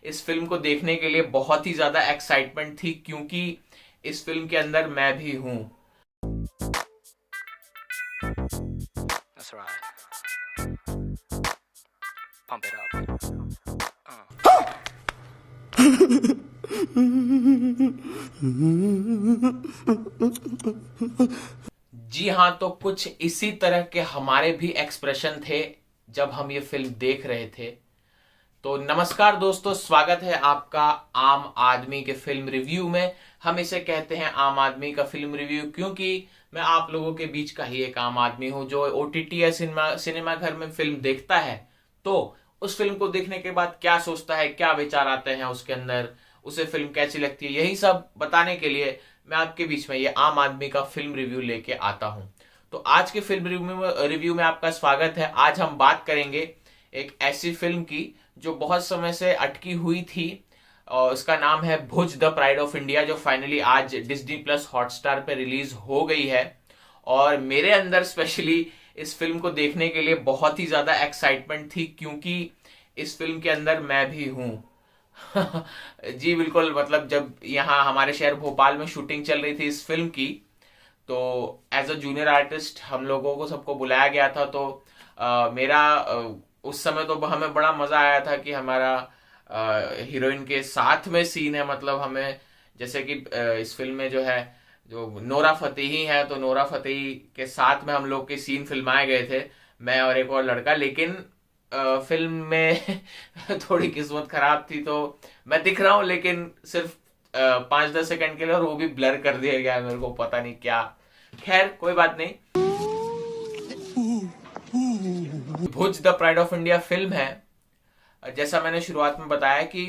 इस फिल्म को देखने के लिए बहुत ही ज्यादा एक्साइटमेंट थी, क्योंकि इस फिल्म के अंदर मैं भी हूं। That's right. Pump it up. जी हाँ, तो कुछ इसी तरह के हमारे भी एक्सप्रेशन थे जब हम ये फिल्म देख रहे थे। तो नमस्कार दोस्तों, स्वागत है आपका आम आदमी के फिल्म रिव्यू में। हम इसे कहते हैं आम आदमी का फिल्म रिव्यू, क्योंकि मैं आप लोगों के बीच का ही एक आम आदमी हूं जो ओटीटी या सिनेमा घर में फिल्म देखता है, तो उस फिल्म को देखने के बाद क्या सोचता है, क्या विचार आते हैं उसके अंदर, उसे फिल्म कैसी लगती है, यही सब बताने के लिए मैं आपके बीच में ये आम आदमी का फिल्म रिव्यू लेके आता हूं। तो आज के फिल्म रिव्यू में आपका स्वागत है। आज हम बात करेंगे एक ऐसी फिल्म की जो बहुत समय से अटकी हुई थी, और उसका नाम है भुज द प्राइड ऑफ इंडिया, जो फाइनली आज डिज्नी प्लस हॉटस्टार पे रिलीज हो गई है। और मेरे अंदर स्पेशली इस फिल्म को देखने के लिए बहुत ही ज्यादा एक्साइटमेंट थी, क्योंकि इस फिल्म के अंदर मैं भी हूं। जी बिल्कुल, मतलब जब यहाँ हमारे शहर भोपाल में शूटिंग चल रही थी इस फिल्म की, तो एज अ जूनियर आर्टिस्ट हम लोगों को सबको बुलाया गया था। तो उस समय तो हमें बड़ा मजा आया था कि हमारा हीरोइन के साथ में सीन है। मतलब हमें जैसे कि इस फिल्म में जो है, जो नोरा फतेही है, तो नोरा फतेही के साथ में हम लोग के सीन फिल्माए गए थे, मैं और एक और लड़का। लेकिन फिल्म में थोड़ी किस्मत खराब थी, तो मैं दिख रहा हूँ लेकिन सिर्फ 5-10 सेकंड के लिए, और वो भी ब्लर कर दिया गया है, मेरे को पता नहीं क्या। खैर कोई बात नहीं। Bhuj the pride of India film है, जैसा मैंने शुरुआत में बताया कि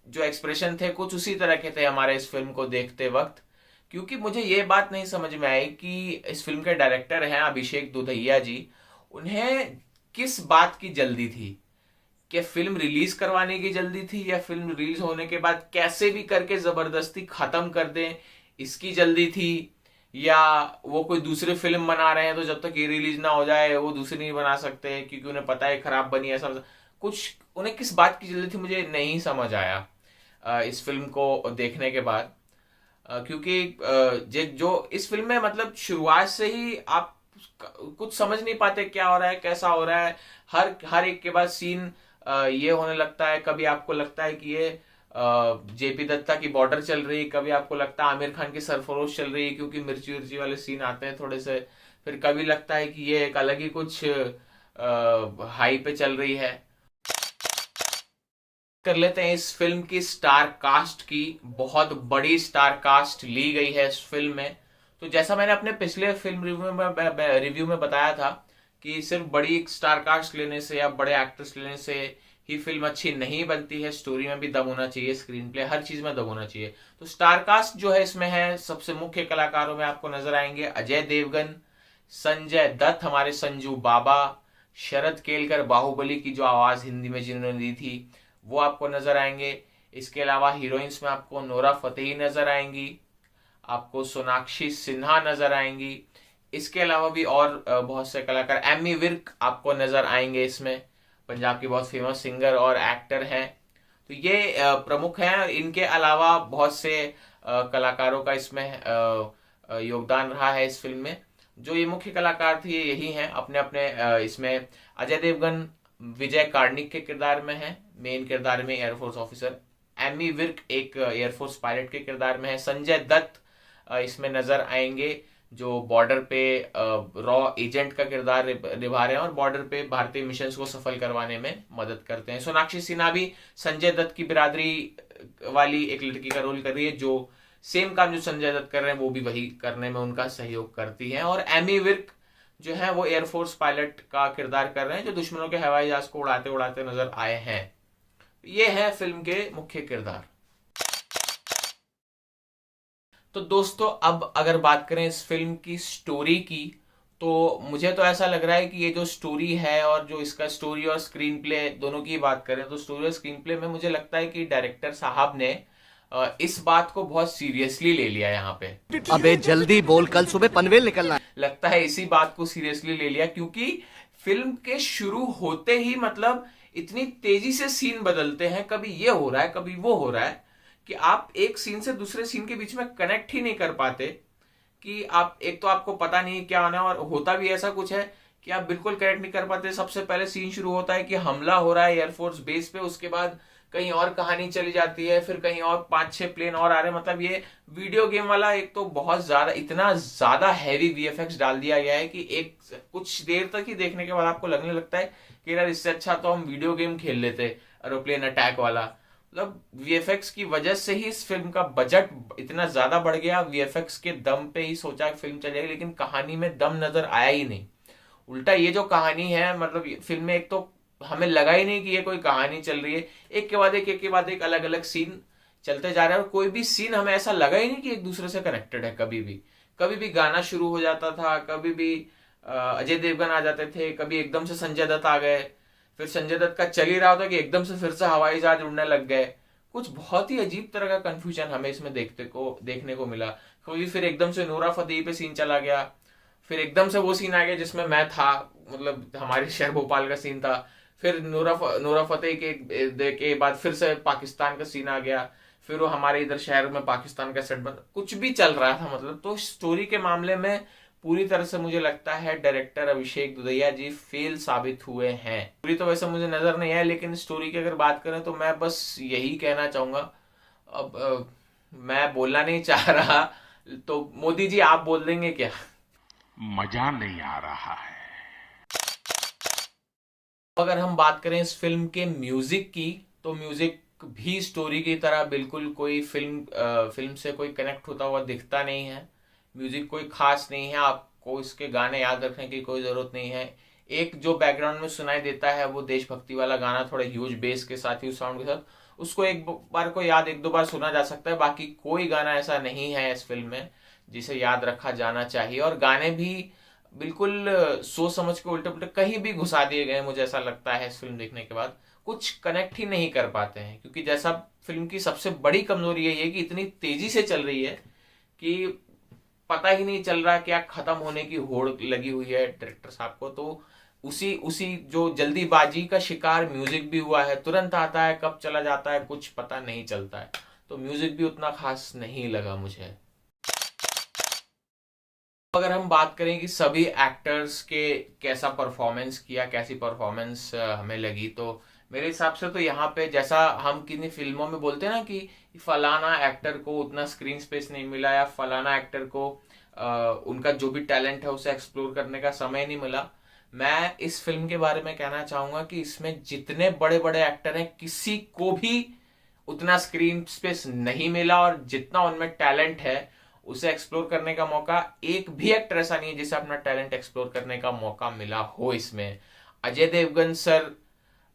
जो एक्सप्रेशन थे कुछ उसी तरह के थे हमारे इस फिल्म को देखते वक्त। क्योंकि मुझे ये बात नहीं समझ में आई कि इस फिल्म के डायरेक्टर हैं अभिषेक दुधैया जी, उन्हें किस बात की जल्दी थी। कि फिल्म रिलीज करवाने की जल्दी थी, या फिल्म रिलीज होने के बाद कैसे भी करके जबरदस्ती खत्म कर दें, इसकी जल्दी थी, या वो कोई दूसरी फिल्म बना रहे हैं तो जब तक ये रिलीज ना हो जाए वो दूसरी नहीं बना सकते, क्योंकि उन्हें पता है खराब बनी, ऐसा कुछ। उन्हें किस बात की जल्दी थी मुझे नहीं समझ आया इस फिल्म को देखने के बाद। क्योंकि जो इस फिल्म में, मतलब शुरुआत से ही आप कुछ समझ नहीं पाते क्या हो रहा है, कैसा हो रहा है। हर हर एक के बाद सीन ये होने लगता है। कभी आपको लगता है कि ये जेपी दत्ता की बॉर्डर चल रही है, कभी आपको लगता है आमिर खान की सरफरोश चल रही है, क्योंकि मिर्ची उर्ची वाले सीन आते हैं थोड़े से। फिर कभी लगता है कि ये एक अलग ही कुछ हाई पे चल रही है। कर लेते हैं इस फिल्म की स्टार कास्ट की। बहुत बड़ी स्टार कास्ट ली गई है इस फिल्म में। तो जैसा मैंने अपने पिछले फिल्म रिव्यू में बताया था कि सिर्फ बड़ी स्टार कास्ट लेने से या बड़े एक्टर्स लेने से ही फिल्म अच्छी नहीं बनती है। स्टोरी में भी दम होना चाहिए, स्क्रीन प्ले, हर चीज में दम होना चाहिए। तो स्टार कास्ट जो है इसमें है, सबसे मुख्य कलाकारों में आपको नजर आएंगे अजय देवगन, संजय दत्त हमारे संजू बाबा, शरद केलकर बाहुबली की जो आवाज हिंदी में जिन्होंने दी थी वो आपको नजर आएंगे। इसके अलावा हीरोइंस में आपको नोरा फतेही नजर आएंगी, आपको सोनाक्षी सिन्हा नजर आएंगी। इसके अलावा भी और बहुत से कलाकार, एमी विर्क आपको नजर आएंगे इसमें, पंजाब की बहुत फेमस सिंगर और एक्टर हैं। तो ये प्रमुख हैं। इनके अलावा बहुत से कलाकारों का इसमें योगदान रहा है इस फिल्म में। जो ये मुख्य कलाकार थे ये यही हैं अपने अपने इसमें। अजय देवगन विजय कार्णिक के किरदार में है, मेन किरदार में एयरफोर्स ऑफिसर। एमी विर्क एक एयरफोर्स पायलट के किरदार में है। संजय दत्त इसमें नजर आएंगे, जो बॉर्डर पे रॉ एजेंट का किरदार निभा रहे हैं और बॉर्डर पे भारतीय मिशन को सफल करवाने में मदद करते हैं। सोनाक्षी सिन्हा भी संजय दत्त की बिरादरी वाली एक लड़की का रोल कर रही है, जो सेम काम जो संजय दत्त कर रहे हैं वो भी वही करने में उनका सहयोग करती है। और एमी विर्क जो है वो एयरफोर्स पायलट का किरदार कर रहे हैं, जो दुश्मनों के हवाई जहाज को उड़ाते उड़ाते नजर आए हैं। ये है फिल्म के मुख्य किरदार। तो दोस्तों, अब अगर बात करें इस फिल्म की स्टोरी की, तो मुझे तो ऐसा लग रहा है कि ये जो स्टोरी है, और जो इसका स्टोरी और स्क्रीन प्ले दोनों की बात करें, तो स्टोरी और स्क्रीन प्ले में मुझे लगता है कि डायरेक्टर साहब ने इस बात को बहुत सीरियसली ले लिया यहाँ पे। अबे जल्दी बोल, कल सुबह पनवेल निकलना है। लगता है इसी बात को सीरियसली ले लिया, क्योंकि फिल्म के शुरू होते ही मतलब इतनी तेजी से सीन बदलते हैं, कभी ये हो रहा है कभी वो हो रहा है, कि आप एक सीन से दूसरे सीन के बीच में कनेक्ट ही नहीं कर पाते। कि आप एक तो आपको पता नहीं क्या होना है, और होता भी ऐसा कुछ है कि आप बिल्कुल कनेक्ट नहीं कर पाते। सबसे पहले सीन शुरू होता है कि हमला हो रहा है एयरफोर्स बेस पे, उसके बाद कहीं और कहानी चली जाती है, फिर कहीं और 5-6 प्लेन और आ रहे हैं। मतलब ये वीडियो गेम वाला एक तो बहुत ज्यादा, इतना ज्यादा हैवी वीएफएक्स डाल दिया गया है कि एक कुछ देर तक ही देखने के बाद आपको लगने लगता है कि यार इससे अच्छा तो हम वीडियो गेम खेल लेते, एरोप्लेन अटैक वाला। मतलब वीएफएक्स की वजह से ही इस फिल्म का बजट इतना ज्यादा बढ़ गया। वीएफएक्स के दम पे ही सोचा फिल्म चलेगी, लेकिन कहानी में दम नजर आया ही नहीं। उल्टा ये जो कहानी है, मतलब फिल्म में एक तो हमें लगा ही नहीं कि ये कोई कहानी चल रही है। एक के बाद एक अलग अलग सीन चलते जा रहे हैं, और कोई भी सीन हमें ऐसा लगा ही नहीं कि एक दूसरे से कनेक्टेड है। कभी भी गाना शुरू हो जाता था, कभी भी अजय देवगन आ जाते थे, कभी एकदम से संजय दत्त आ गए, फिर संजय दत्त का चल ही रहा होता कि एकदम से फिर से हवाई जहाज उड़ने लग गए। कुछ बहुत ही अजीब तरह का कंफ्यूजन हमें इसमें देखने को मिला। कभी फिर एकदम से नूरा फतेही पे सीन चला गया, फिर एकदम से वो सीन आ गया जिसमें मैं था, मतलब हमारे शहर भोपाल का सीन था। फिर नूरा फतेही के बाद फिर से पाकिस्तान का सीन आ गया, फिर वो हमारे इधर शहर में पाकिस्तान का सेट बन, कुछ भी चल रहा था। मतलब तो स्टोरी के मामले में पूरी तरह से मुझे लगता है डायरेक्टर अभिषेक दुदैया जी फेल साबित हुए हैं। पूरी तो वैसे मुझे नजर नहीं आया, लेकिन स्टोरी की अगर बात करें तो मैं बस यही कहना चाहूंगा। अब मैं बोलना नहीं चाह रहा, तो मोदी जी आप बोल देंगे क्या? मजा नहीं आ रहा है। अगर हम बात करें इस फिल्म के म्यूजिक की, तो म्यूजिक भी स्टोरी की तरह बिल्कुल कोई फिल्म से कोई कनेक्ट होता हुआ दिखता नहीं है। म्यूजिक कोई खास नहीं है, आपको इसके गाने याद रखने की कोई जरूरत नहीं है। एक जो बैकग्राउंड में सुनाई देता है वो देशभक्ति वाला गाना, थोड़ा ह्यूज बेस के साथ, ह्यूज साउंड के साथ, उसको एक बार को याद, एक दो बार सुना जा सकता है। बाकी कोई गाना ऐसा नहीं है इस फिल्म में जिसे याद रखा जाना चाहिए। और गाने भी बिल्कुल सोच समझ के उल्टे पुल्टे कहीं भी घुसा दिए गए, मुझे ऐसा लगता है इस फिल्म देखने के बाद। कुछ कनेक्ट ही नहीं कर पाते हैं, क्योंकि जैसा फिल्म की सबसे बड़ी कमजोरी यही है कि इतनी तेजी से चल रही है कि पता ही नहीं चल रहा क्या खत्म होने की होड़ लगी हुई है डायरेक्टर साहब को। तो उसी उसी जो जल्दीबाजी का शिकार म्यूजिक भी हुआ है, तुरंत आता है कब चला जाता है कुछ पता नहीं चलता है। तो म्यूजिक भी उतना खास नहीं लगा मुझे। अगर हम बात करें कि सभी एक्टर्स के कैसा परफॉर्मेंस किया, कैसी परफॉर्मेंस हमें लगी, तो मेरे हिसाब से तो यहाँ पे जैसा हम किन्हीं फिल्मों में बोलते हैं ना कि फलाना एक्टर को उतना स्क्रीन स्पेस नहीं मिला, या फलाना एक्टर को उनका जो भी टैलेंट है उसे एक्सप्लोर करने का समय नहीं मिला, मैं इस फिल्म के बारे में कहना चाहूंगा कि इसमें जितने बड़े बड़े एक्टर हैं किसी को भी उतना स्क्रीन स्पेस नहीं मिला, और जितना उनमें टैलेंट है उसे एक्सप्लोर करने का मौका, एक भी एक्टर ऐसा नहीं है जिसे अपना टैलेंट एक्सप्लोर करने का मौका मिला हो इसमें। अजय देवगन सर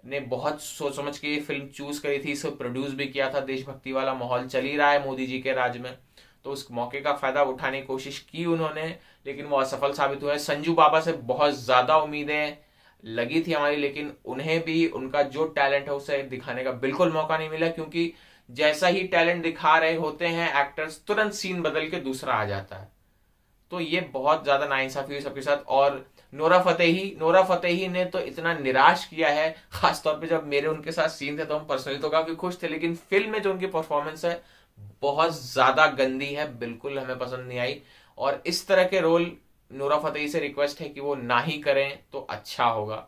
ने बहुत सोच समझ के ये फिल्म चूज करी थी, इसे प्रोड्यूस भी किया था। देशभक्ति वाला माहौल चल ही रहा है मोदी जी के राज में, तो उस मौके का फायदा उठाने की कोशिश की उन्होंने, लेकिन वो असफल साबित हुए। संजू बाबा से बहुत ज्यादा उम्मीदें लगी थी हमारी, लेकिन उन्हें भी उनका जो टैलेंट है उसे दिखाने का बिल्कुल मौका नहीं मिला, क्योंकि जैसा ही टैलेंट दिखा रहे होते हैं एक्टर्स, तुरंत सीन बदल के दूसरा आ जाता है। तो ये बहुत ज्यादा नाइंसाफी हुई सबके साथ। और नोरा फतेही ने तो इतना निराश किया है, खासतौर पे जब मेरे उनके साथ सीन थे तो हम पर्सनली तो काफी खुश थे, लेकिन फिल्म में जो उनकी परफॉर्मेंस है बहुत ज्यादा गंदी है, बिल्कुल हमें पसंद नहीं आई। और इस तरह के रोल नोरा फतेही से रिक्वेस्ट है कि वो ना ही करें तो अच्छा होगा।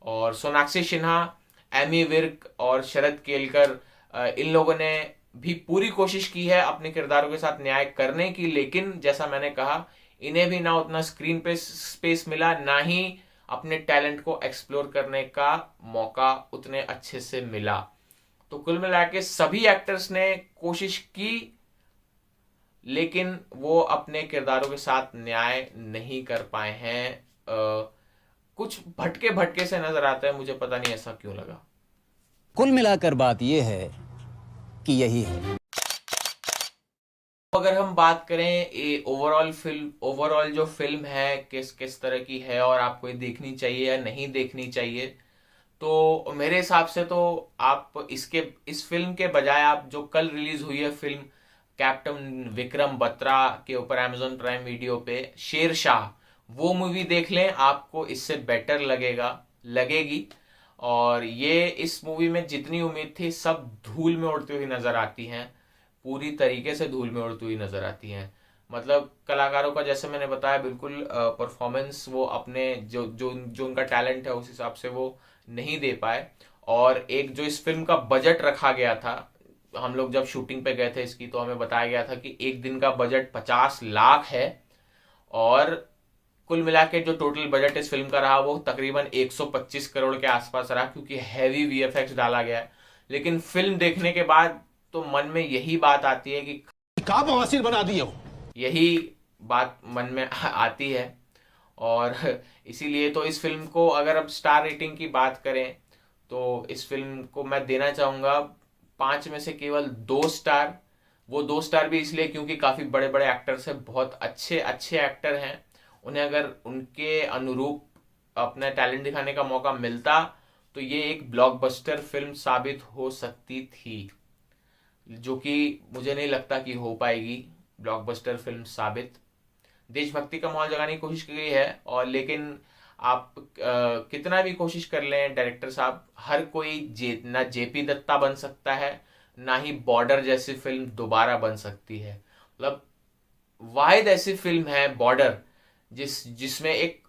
और सोनाक्षी सिन्हा, एमी विर्क और शरद केलकर, इन लोगों ने भी पूरी कोशिश की है अपने किरदारों के साथ न्याय करने की, लेकिन जैसा मैंने कहा इन्हें भी ना उतना स्क्रीन पे स्पेस मिला, ना ही अपने टैलेंट को एक्सप्लोर करने का मौका उतने अच्छे से मिला। तो कुल मिला के सभी एक्टर्स ने कोशिश की, लेकिन वो अपने किरदारों के साथ न्याय नहीं कर पाए हैं। कुछ भटके भटके से नजर आता है, मुझे पता नहीं ऐसा क्यों लगा। कुल मिलाकर बात यह है कि यही है। अगर हम बात करें ओवरऑल जो फिल्म है किस किस तरह की है और आपको ये देखनी चाहिए या नहीं देखनी चाहिए, तो मेरे हिसाब से तो आप इस फिल्म के बजाय आप जो कल रिलीज हुई है फिल्म कैप्टन विक्रम बत्रा के ऊपर अमेजोन प्राइम वीडियो पे, शेरशाह, वो मूवी देख लें, आपको इससे बेटर लगेगी। और ये इस मूवी में जितनी उम्मीद थी सब धूल में उड़ती हुई नजर आती हैं, पूरी तरीके से धूल में उड़ती हुई नजर आती हैं। मतलब कलाकारों का जैसे मैंने बताया बिल्कुल परफॉर्मेंस वो अपने जो जो जो उनका टैलेंट है उस हिसाब से वो नहीं दे पाए। और एक जो इस फिल्म का बजट रखा गया था, हम लोग जब शूटिंग पे गए थे इसकी तो हमें बताया गया था कि एक दिन का बजट 50 लाख है, और कुल मिला के जो टोटल बजट इस फिल्म का रहा वो तकरीबन 125 करोड़ के आसपास रहा, क्योंकि हैवी वीएफएक्स डाला गया है। लेकिन फिल्म देखने के बाद तो मन में यही बात आती है कि का बवासीर बना दिए हो। यही बात मन में आती है। और इसीलिए तो इस फिल्म को अगर अब स्टार रेटिंग की बात करें तो इस फिल्म को मैं देना चाहूंगा 5 में से केवल 2 स्टार। वो 2 स्टार भी इसलिए क्योंकि काफी बड़े बड़े एक्टर्स हैं, बहुत अच्छे अच्छे एक्टर हैं, उन्हें अगर उनके अनुरूप अपना टैलेंट दिखाने का मौका मिलता तो ये एक ब्लॉकबस्टर फिल्म साबित हो सकती थी, जो कि मुझे नहीं लगता कि हो पाएगी ब्लॉकबस्टर फिल्म साबित। देशभक्ति का माहौल जगाने की कोशिश की गई है, और लेकिन आप कितना भी कोशिश कर लें डायरेक्टर साहब, हर कोई ना जेपी दत्ता बन सकता है, ना ही बॉर्डर जैसी फिल्म दोबारा बन सकती है। मतलब वाहिद ऐसी फिल्म है बॉर्डर जिसमें एक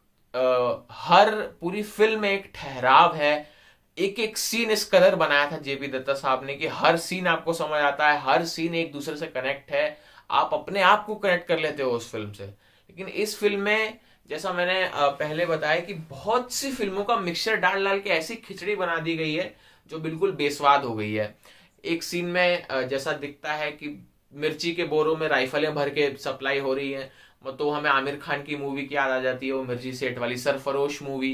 हर पूरी फिल्म में एक ठहराव है, एक एक सीन इस कदर बनाया था जेपी दत्ता साहब ने कि हर सीन आपको समझ आता है, हर सीन एक दूसरे से कनेक्ट है, आप अपने आप को कनेक्ट कर लेते हो उस फिल्म से। लेकिन इस फिल्म में जैसा मैंने पहले बताया कि बहुत सी फिल्मों का मिक्सचर डाल डाल के ऐसी खिचड़ी बना दी गई है जो बिल्कुल बेस्वाद हो गई है। एक सीन में जैसा दिखता है कि मिर्ची के बोरों में राइफलें भर के सप्लाई हो रही है, तो हमें आमिर खान की मूवी की याद आ जाती है, वो मिर्ची सेठ वाली सरफरोश मूवी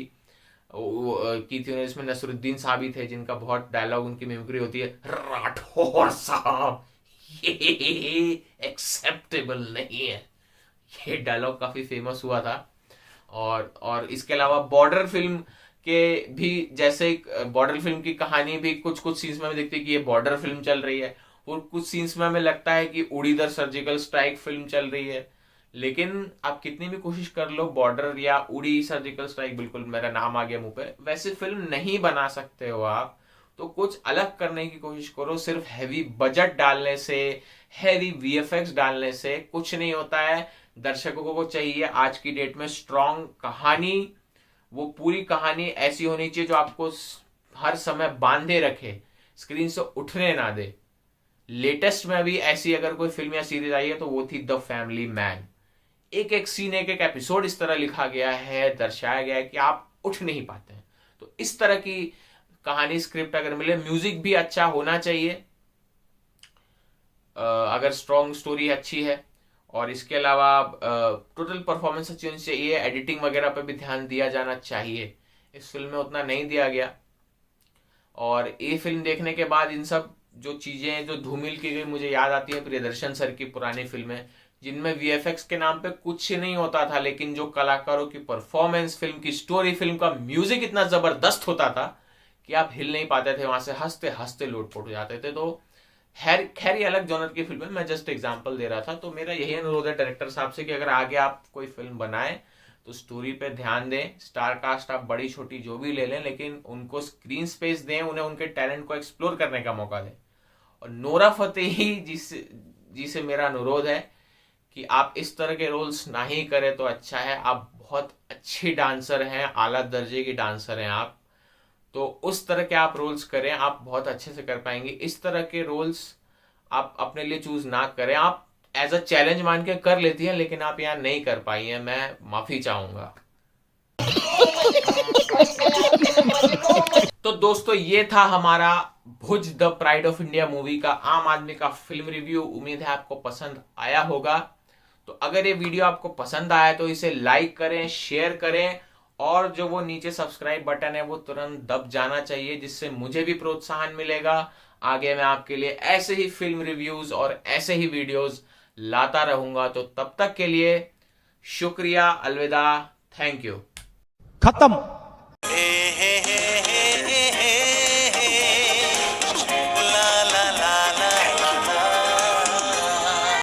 की थी, इसमें नसरुद्दीन साहब ही थे जिनका बहुत डायलॉग उनकी मिमिक्री होती है, राठौर साहब ये एक्सेप्टेबल नहीं है। ये डायलॉग काफी फेमस हुआ था। और इसके अलावा बॉर्डर फिल्म के भी जैसे बॉर्डर फिल्म की कहानी भी कुछ कुछ सीन्स में हमें दिखती है कि ये बॉर्डर फिल्म चल रही है, और कुछ सीन्स में हमें लगता है कि उड़ीदर सर्जिकल स्ट्राइक फिल्म चल रही है। लेकिन आप कितनी भी कोशिश कर लो बॉर्डर या उड़ी सर्जिकल स्ट्राइक, बिल्कुल मेरा नाम आ गया मुंह पे, वैसे फिल्म नहीं बना सकते हो आप। तो कुछ अलग करने की कोशिश करो, सिर्फ हैवी बजट डालने से, हैवी वीएफएक्स डालने से कुछ नहीं होता है। दर्शकों को चाहिए आज की डेट में स्ट्रॉन्ग कहानी, वो पूरी कहानी ऐसी होनी चाहिए जो आपको हर समय बांधे रखे, स्क्रीन से उठने ना दे। लेटेस्ट में अभी ऐसी अगर कोई फिल्म या सीरीज आई है तो वो थी द फैमिली मैन। एक एक सीन, एक एक एपिसोड इस तरह लिखा गया है, दर्शाया गया है कि आप उठ नहीं पाते हैं। तो इस तरह की कहानी स्क्रिप्ट अगर मिले, म्यूजिक भी अच्छा होना चाहिए अगर स्ट्रॉन्ग स्टोरी अच्छी है, और इसके अलावा टोटल परफॉर्मेंस अच्छी होनी चाहिए, एडिटिंग वगैरह पे भी ध्यान दिया जाना चाहिए। इस फिल्म में उतना नहीं दिया गया, और ये फिल्म देखने के बाद इन सब जो चीजें जो धूमिल की गई मुझे याद आती है प्रियदर्शन सर की पुरानी फिल्में, जिनमें वीएफएक्स के नाम पे कुछ नहीं होता था, लेकिन जो कलाकारों की परफॉर्मेंस, फिल्म की स्टोरी, फिल्म का म्यूजिक इतना जबरदस्त होता था कि आप हिल नहीं पाते थे वहां से, हंसते हंसते लोटपोट हो जाते थे। तो खैर ये अलग जॉनर की फिल्म है, मैं जस्ट एग्जांपल दे रहा था। तो मेरा यही अनुरोध है डायरेक्टर साहब से कि अगर आगे आप कोई फिल्म बनाएं तो स्टोरी पे ध्यान दें, स्टार कास्ट आप बड़ी छोटी जो भी ले लें, लेकिन उनको स्क्रीन स्पेस दें, उन्हें उनके टैलेंट को एक्सप्लोर करने का मौका दें। और नोरा फतेही जी से मेरा अनुरोध है कि आप इस तरह के रोल्स ना ही करें तो अच्छा है। आप बहुत अच्छी डांसर हैं, आला दर्जे की डांसर हैं आप, तो उस तरह के आप रोल्स करें, आप बहुत अच्छे से कर पाएंगे। इस तरह के रोल्स आप अपने लिए चूज ना करें। आप एज अ चैलेंज मान के कर लेती हैं, लेकिन आप यहाँ नहीं कर पाई हैं, मैं माफी चाहूंगा। तो दोस्तों ये था हमारा Bhuj the pride of India movie का आम आदमी का फिल्म रिव्यू। उम्मीद है आपको पसंद आया होगा। तो अगर ये वीडियो आपको पसंद आया तो इसे लाइक करें, शेयर करें, और जो वो नीचे सब्सक्राइब बटन है वो तुरंत दब जाना चाहिए, जिससे मुझे भी प्रोत्साहन मिलेगा। आगे मैं आपके लिए ऐसे ही फिल्म रिव्यूज और ऐसे ही वीडियोस लाता रहूंगा। तो तब तक के लिए शुक्रिया, अलविदा, थैंक यू। खत्म।